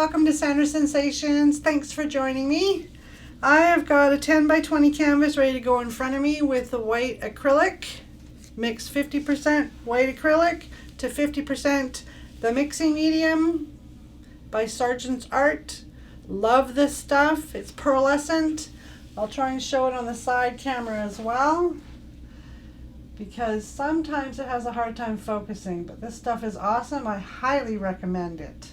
welcome to Center Sensations. Thanks for joining me. I have got a 10 by 20 canvas ready to go in front of me with the white acrylic. Mix 50% white acrylic to 50% the mixing medium by Sargent's Art. Love this stuff. It's pearlescent. I'll try and show it on the side camera as well, because sometimes it has a hard time focusing, but this stuff is awesome. I highly recommend it.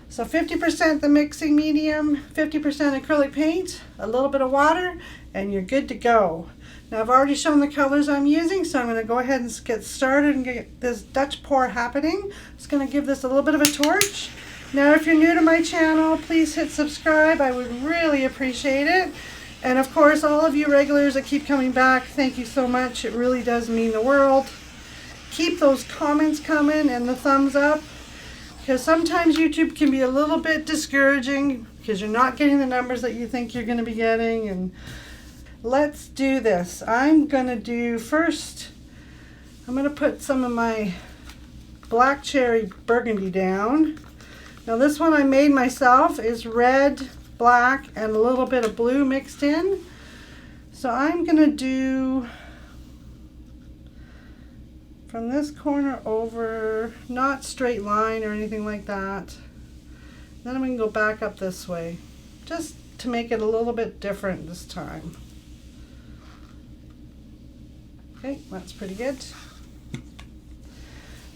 So 50% the mixing medium, 50% acrylic paint, a little bit of water, and you're good to go. Now I've already shown the colors I'm using, so I'm going to go ahead and get started and get this Dutch pour happening. Just going to give this a little bit of a torch. Now if you're new to my channel, please hit subscribe. I would really appreciate it. And of course, all of you regulars that keep coming back, thank you so much. It really does mean the world. Keep those comments coming and the thumbs up, because sometimes YouTube can be a little bit discouraging because you're not getting the numbers that you think you're going to be getting. And let's do this. I'm going to do first, I'm going to put some of my black cherry burgundy down. Now this one I made myself is red, black, and a little bit of blue mixed in. So I'm going to do from this corner over, not straight line or anything like that. Then I'm going to go back up this way, just to make it a little bit different this time. Okay, that's pretty good.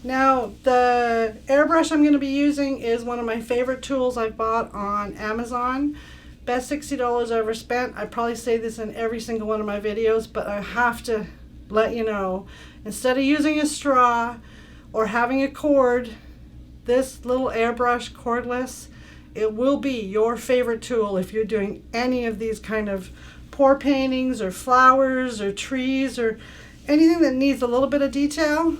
Now the airbrush I'm going to be using is one of my favorite tools I bought on Amazon. Best $60 I ever spent. I probably say this in every single one of my videos, but I have to let you know, instead of using a straw or having a cord, this little airbrush cordless, it will be your favorite tool if you're doing any of these kind of pour paintings or flowers or trees or anything that needs a little bit of detail.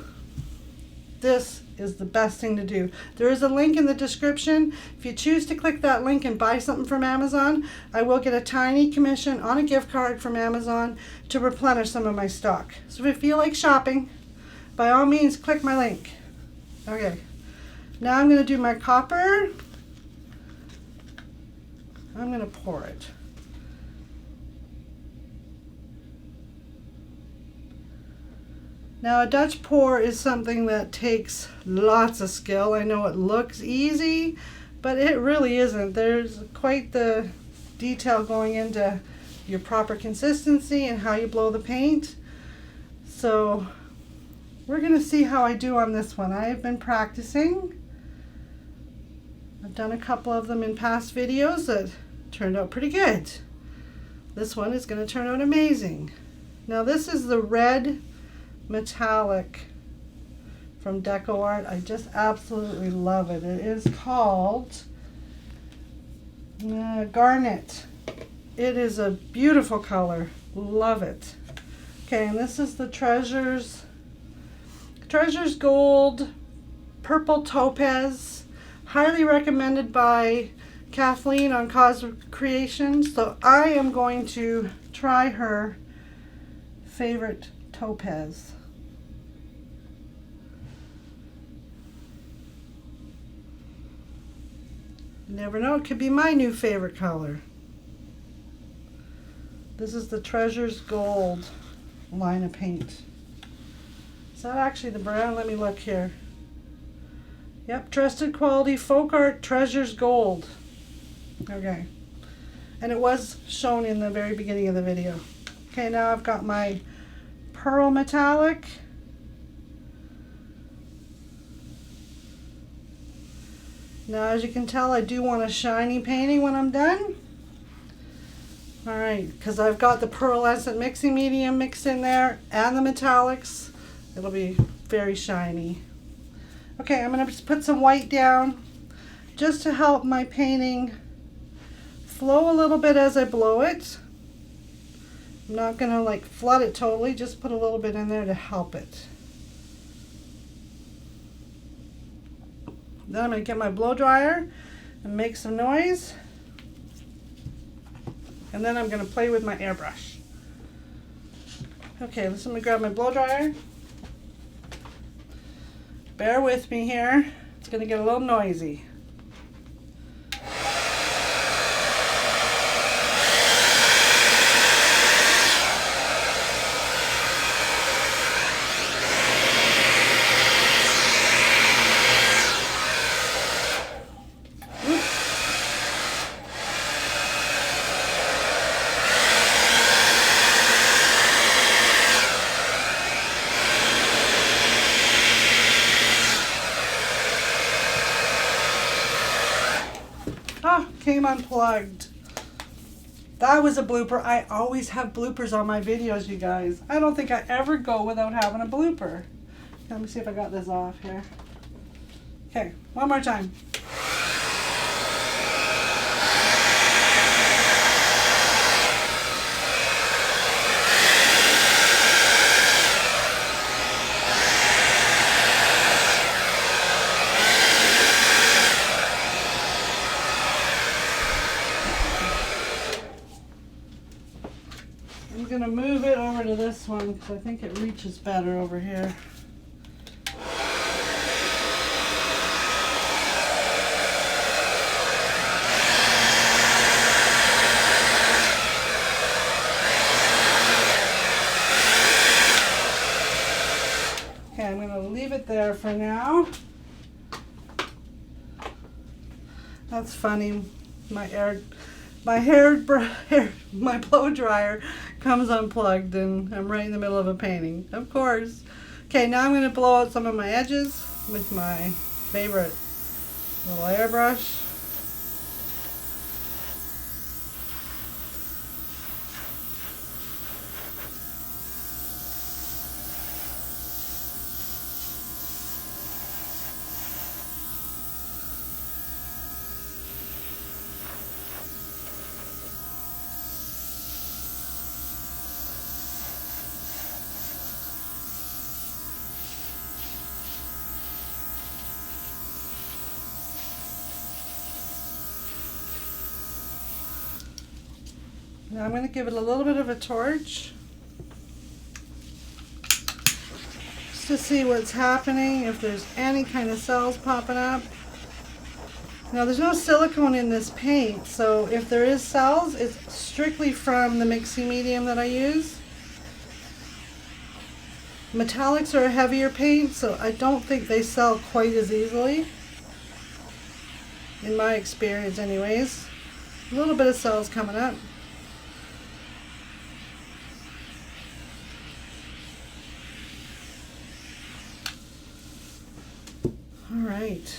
This is the best thing to do. There is a link in the description. If you choose to click that link and buy something from Amazon, I will get a tiny commission on a gift card from Amazon to replenish some of my stock. So if you feel like shopping, by all means, click my link. Okay, now I'm going to do my copper. I'm going to pour it. Now a Dutch pour is something that takes lots of skill. I know it looks easy, but it really isn't. There's quite the detail going into your proper consistency and how you blow the paint. So we're going to see how I do on this one. I have been practicing. I've done a couple of them in past videos that turned out pretty good. This one is going to turn out amazing. Now this is the red metallic from Deco Art. I just absolutely love it. It is called Garnet. It is a beautiful color. Love it. Okay, and this is the Treasures Gold Purple Topaz. Highly recommended by Kathleen on Cosmic Creations. So I am going to try her favorite topaz. You never know, it could be my new favorite color. This is the Treasures Gold line of paint. Is that actually the brand? Let me look here. Yep, Trusted Quality Folk Art Treasures Gold. Okay. And it was shown in the very beginning of the video. Okay, now I've got my pearl metallic. Now as you can tell, I do want a shiny painting when I'm done. Alright, because I've got the pearlescent mixing medium mixed in there and the metallics. It'll be very shiny. Okay, I'm going to put some white down just to help my painting flow a little bit as I blow it. I'm not going to like flood it totally, just put a little bit in there to help it. Then I'm going to get my blow dryer and make some noise. And then I'm going to play with my airbrush. Okay, let me grab my blow dryer. Bear with me here. It's going to get a little noisy. came unplugged. That was a blooper. I always have bloopers on my videos, you guys. I don't think I ever go without having a blooper. Let me see if I got this off here. Okay, one more time. I'm going to move it over to this one because I think it reaches better over here. Okay, I'm going to leave it there for now. That's funny. My blow dryer comes unplugged and I'm right in the middle of a painting, of course. Okay, now I'm going to blow out some of my edges with my favorite little airbrush. Now I'm going to give it a little bit of a torch just to see what's happening, if there's any kind of cells popping up. Now there's no silicone in this paint, so if there is cells, it's strictly from the mixing medium that I use. Metallics are a heavier paint, so I don't think they sell quite as easily, in my experience anyways. A little bit of cells coming up. Alright,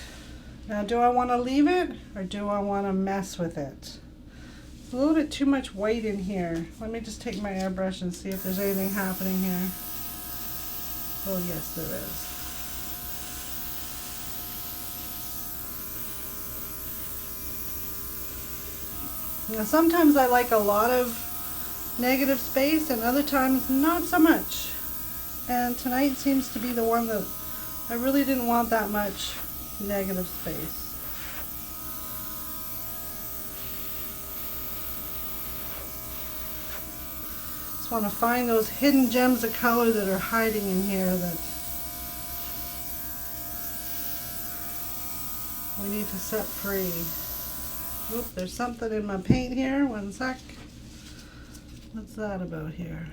now do I want to leave it or do I want to mess with it? It's a little bit too much white in here. Let me just take my airbrush and see if there's anything happening here. Oh yes, there is. Now sometimes I like a lot of negative space and other times not so much. And tonight seems to be the one that I really didn't want that much negative space. Just want to find those hidden gems of color that are hiding in here that we need to set free. Oop, there's something in my paint here. One sec. What's that about here?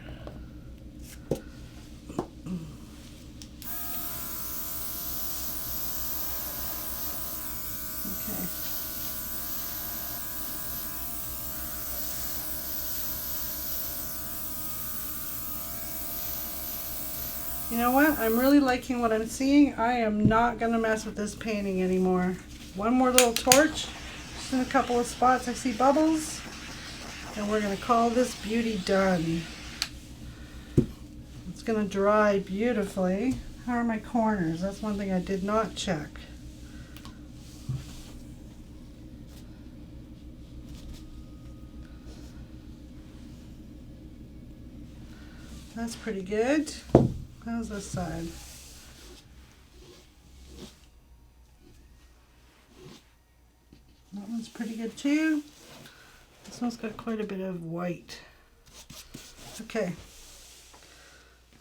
You know what? I'm really liking what I'm seeing. I am not going to mess with this painting anymore. One more little torch, just in a couple of spots I see bubbles, and we're going to call this beauty done. It's going to dry beautifully. How are my corners? That's one thing I did not check. That's pretty good. How's this side? That one's pretty good too. This one's got quite a bit of white. Okay.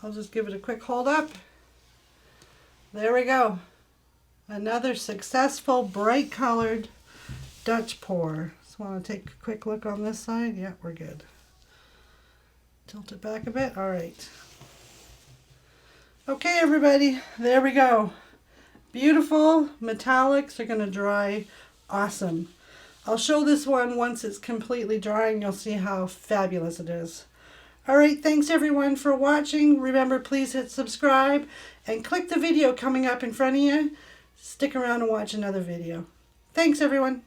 I'll just give it a quick hold up. There we go. Another successful bright colored Dutch pour. Just want to take a quick look on this side. Yeah, we're good. Tilt it back a bit. All right. Okay, everybody, there we go. Beautiful metallics are going to dry awesome. I'll show this one once it's completely dry and you'll see how fabulous it is. All right, thanks everyone for watching. Remember, please hit subscribe and click the video coming up in front of you. Stick around and watch another video. Thanks, everyone.